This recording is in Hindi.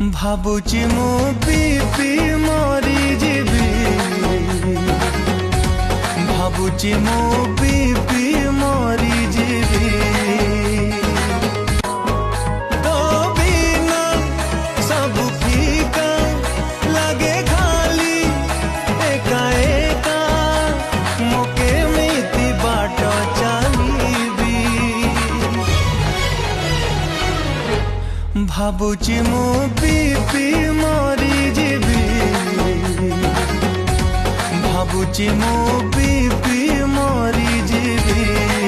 भाबुची मु पी पी मरी जीवी भाबुची मु पी पी मरी जीवी तो बिना सब फीका लगे खाली एका एका मोके मिति बाट चलीबी भाबुची मु पी पी मरी जीवी भाबुची मु पी पी मरी जीवी।